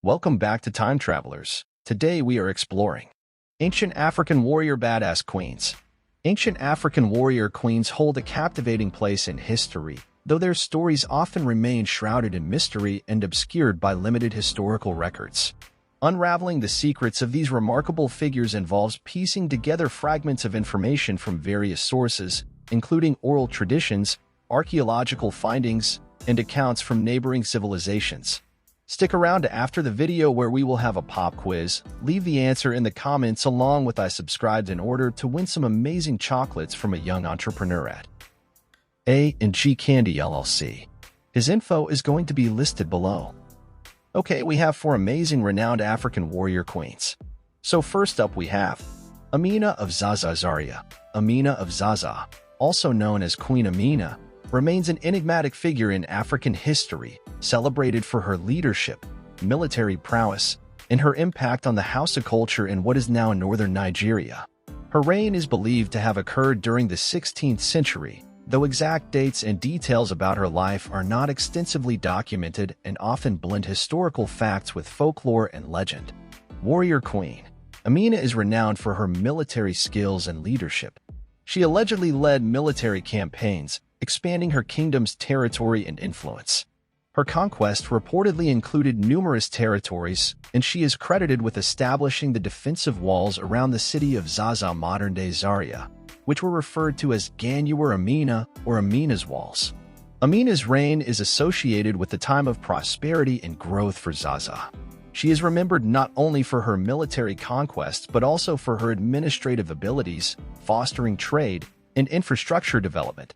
Welcome back to Time Travelers. Today we are exploring ancient African warrior badass queens. Ancient African warrior queens hold a captivating place in history, though their stories often remain shrouded in mystery and obscured by limited historical records. Unraveling the secrets of these remarkable figures involves piecing together fragments of information from various sources, including oral traditions, archaeological findings, and accounts from neighboring civilizations. Stick around to after the video where we will have a pop quiz. Leave the answer in the comments along with I subscribed in order to win some amazing chocolates from a young entrepreneur at A&G Candy LLC. His info is going to be listed below. Okay, we have four amazing renowned African warrior queens. So first up we have Amina of Zazzau. Amina of Zazzau, also known as Queen Amina, remains an enigmatic figure in African history, celebrated for her leadership, military prowess, and her impact on the Hausa culture in what is now northern Nigeria. Her reign is believed to have occurred during the 16th century, though exact dates and details about her life are not extensively documented and often blend historical facts with folklore and legend. Warrior Queen Amina is renowned for her military skills and leadership. She allegedly led military campaigns, expanding her kingdom's territory and influence. Her conquest reportedly included numerous territories, and she is credited with establishing the defensive walls around the city of Zazzau, modern-day Zaria, which were referred to as Ganywar Amina or Amina's Walls. Amina's reign is associated with the time of prosperity and growth for Zazzau. She is remembered not only for her military conquests but also for her administrative abilities, fostering trade, and infrastructure development.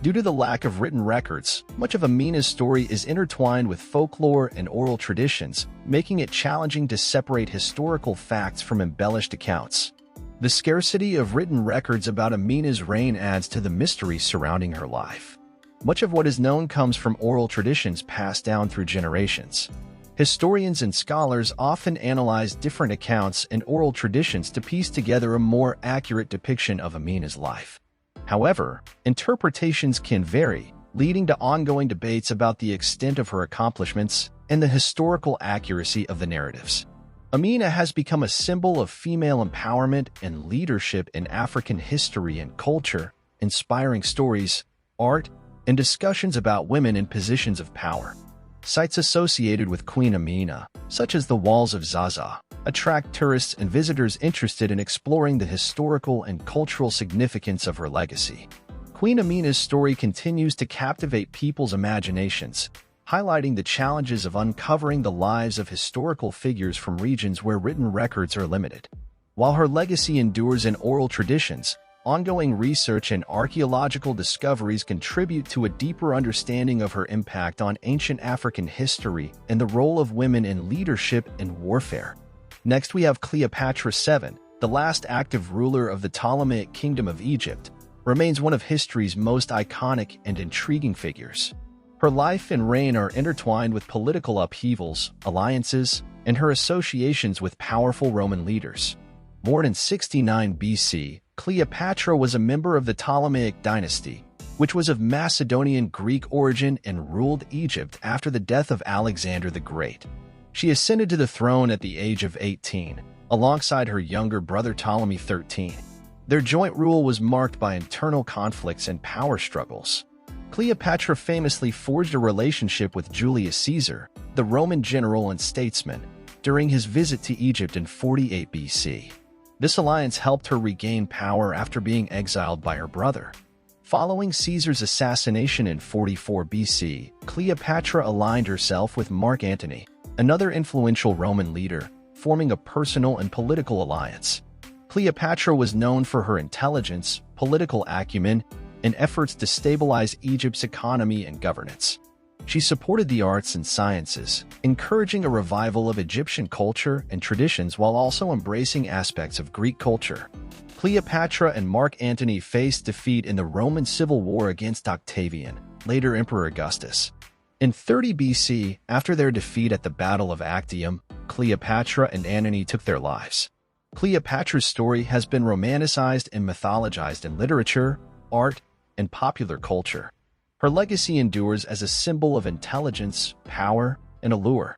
Due to the lack of written records, much of Amina's story is intertwined with folklore and oral traditions, making it challenging to separate historical facts from embellished accounts. The scarcity of written records about Amina's reign adds to the mystery surrounding her life. Much of what is known comes from oral traditions passed down through generations. Historians and scholars often analyze different accounts and oral traditions to piece together a more accurate depiction of Amina's life. However, interpretations can vary, leading to ongoing debates about the extent of her accomplishments and the historical accuracy of the narratives. Amina has become a symbol of female empowerment and leadership in African history and culture, inspiring stories, art, and discussions about women in positions of power. Sites associated with Queen Amina, such as the Walls of Zazzau, attract tourists and visitors interested in exploring the historical and cultural significance of her legacy. Queen Amina's story continues to captivate people's imaginations, highlighting the challenges of uncovering the lives of historical figures from regions where written records are limited. While her legacy endures in oral traditions, ongoing research and archaeological discoveries contribute to a deeper understanding of her impact on ancient African history and the role of women in leadership and warfare. Next, we have Cleopatra VII, the last active ruler of the Ptolemaic Kingdom of Egypt, remains one of history's most iconic and intriguing figures. Her life and reign are intertwined with political upheavals, alliances, and her associations with powerful Roman leaders. Born in 69 BC, Cleopatra was a member of the Ptolemaic dynasty, which was of Macedonian Greek origin and ruled Egypt after the death of Alexander the Great. She ascended to the throne at the age of 18, alongside her younger brother Ptolemy XIII. Their joint rule was marked by internal conflicts and power struggles. Cleopatra famously forged a relationship with Julius Caesar, the Roman general and statesman, during his visit to Egypt in 48 BC. This alliance helped her regain power after being exiled by her brother. Following Caesar's assassination in 44 BC, Cleopatra aligned herself with Mark Antony, another influential Roman leader, forming a personal and political alliance. Cleopatra was known for her intelligence, political acumen, and efforts to stabilize Egypt's economy and governance. She supported the arts and sciences, encouraging a revival of Egyptian culture and traditions while also embracing aspects of Greek culture. Cleopatra and Mark Antony faced defeat in the Roman Civil War against Octavian, later Emperor Augustus. In 30 BC, after their defeat at the Battle of Actium, Cleopatra and Antony took their lives. Cleopatra's story has been romanticized and mythologized in literature, art, and popular culture. Her legacy endures as a symbol of intelligence, power, and allure.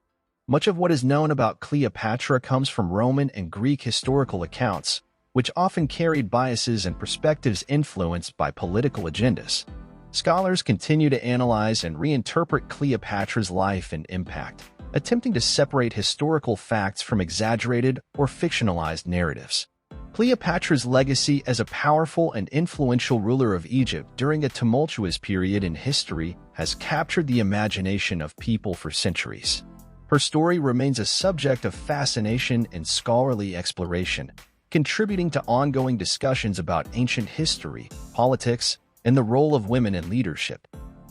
Much of what is known about Cleopatra comes from Roman and Greek historical accounts, which often carried biases and perspectives influenced by political agendas. Scholars continue to analyze and reinterpret Cleopatra's life and impact, attempting to separate historical facts from exaggerated or fictionalized narratives. Cleopatra's legacy as a powerful and influential ruler of Egypt during a tumultuous period in history has captured the imagination of people for centuries. Her story remains a subject of fascination and scholarly exploration, contributing to ongoing discussions about ancient history, politics, and the role of women in leadership.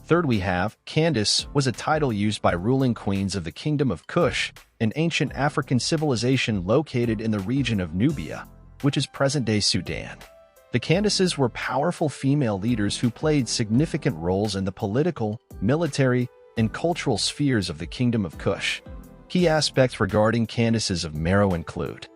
Third, we have Candace was a title used by ruling queens of the Kingdom of Kush, an ancient African civilization located in the region of Nubia, which is present-day Sudan. The Candaces were powerful female leaders who played significant roles in the political, military, and cultural spheres of the Kingdom of Kush. Key aspects regarding Candaces of Meroe include: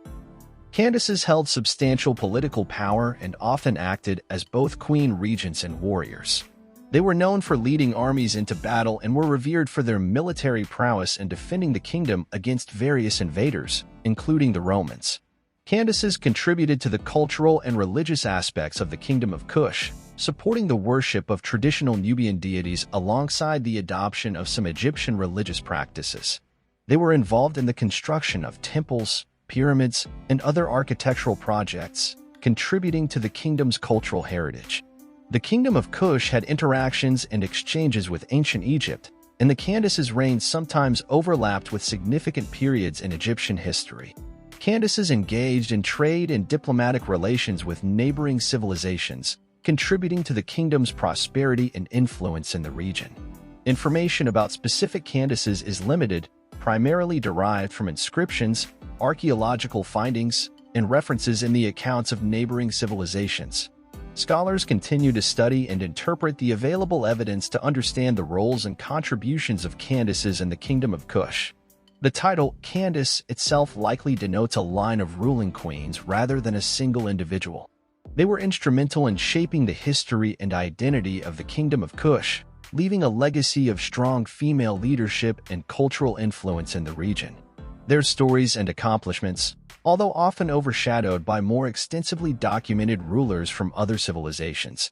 Candaces held substantial political power and often acted as both queen regents and warriors. They were known for leading armies into battle and were revered for their military prowess in defending the kingdom against various invaders, including the Romans. Candaces contributed to the cultural and religious aspects of the Kingdom of Kush, supporting the worship of traditional Nubian deities alongside the adoption of some Egyptian religious practices. They were involved in the construction of temples, pyramids, and other architectural projects, contributing to the kingdom's cultural heritage. The Kingdom of Kush had interactions and exchanges with ancient Egypt, and the Candaces' reign sometimes overlapped with significant periods in Egyptian history. Candaces engaged in trade and diplomatic relations with neighboring civilizations, contributing to the kingdom's prosperity and influence in the region. Information about specific Candaces is limited, primarily derived from inscriptions, archaeological findings, and references in the accounts of neighboring civilizations. Scholars continue to study and interpret the available evidence to understand the roles and contributions of Candaces in the Kingdom of Kush. The title, Candace, itself likely denotes a line of ruling queens rather than a single individual. They were instrumental in shaping the history and identity of the Kingdom of Kush, leaving a legacy of strong female leadership and cultural influence in the region. Their stories and accomplishments, although often overshadowed by more extensively documented rulers from other civilizations,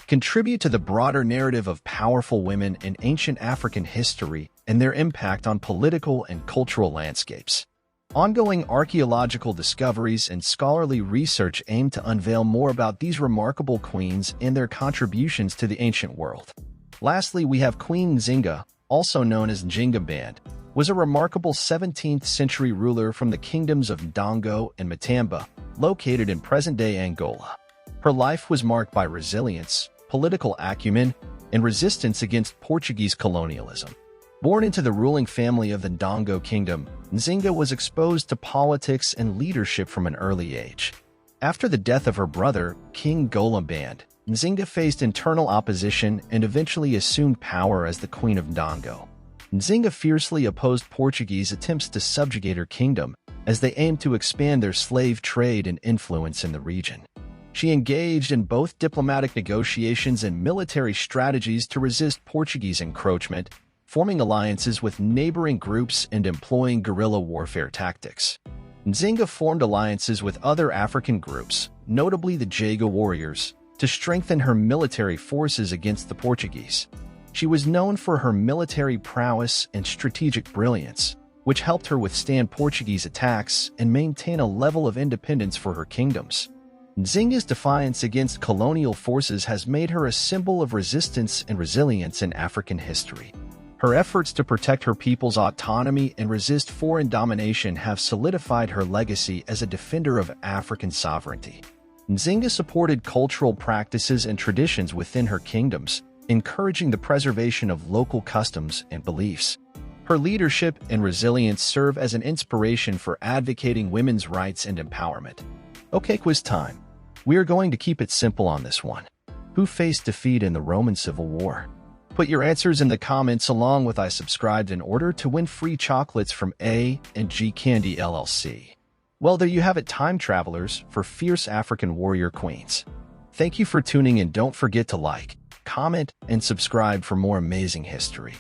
contribute to the broader narrative of powerful women in ancient African history and their impact on political and cultural landscapes. Ongoing archaeological discoveries and scholarly research aim to unveil more about these remarkable queens and their contributions to the ancient world. Lastly, we have Queen Nzinga, also known as Nzinga, was a remarkable 17th-century ruler from the kingdoms of Ndongo and Matamba, located in present-day Angola. Her life was marked by resilience, political acumen, and resistance against Portuguese colonialism. Born into the ruling family of the Ndongo kingdom, Nzinga was exposed to politics and leadership from an early age. After the death of her brother, King Golamband, Nzinga faced internal opposition and eventually assumed power as the Queen of Ndongo. Nzinga fiercely opposed Portuguese attempts to subjugate her kingdom, as they aimed to expand their slave trade and influence in the region. She engaged in both diplomatic negotiations and military strategies to resist Portuguese encroachment, forming alliances with neighboring groups and employing guerrilla warfare tactics. Nzinga formed alliances with other African groups, notably the Jaga warriors, to strengthen her military forces against the Portuguese. She was known for her military prowess and strategic brilliance, which helped her withstand Portuguese attacks and maintain a level of independence for her kingdoms. Nzinga's defiance against colonial forces has made her a symbol of resistance and resilience in African history. Her efforts to protect her people's autonomy and resist foreign domination have solidified her legacy as a defender of African sovereignty. Nzinga supported cultural practices and traditions within her kingdoms, encouraging the preservation of local customs and beliefs. Her leadership and resilience serve as an inspiration for advocating women's rights and empowerment. Okay, quiz time. We are going to keep it simple on this one. Who faced defeat in the Roman Civil War? Put your answers in the comments along with I subscribed in order to win free chocolates from A and G Candy LLC. Well, there you have it, time travelers, for fierce African warrior queens. Thank you for tuning in. Don't forget to like, comment, and subscribe for more amazing history.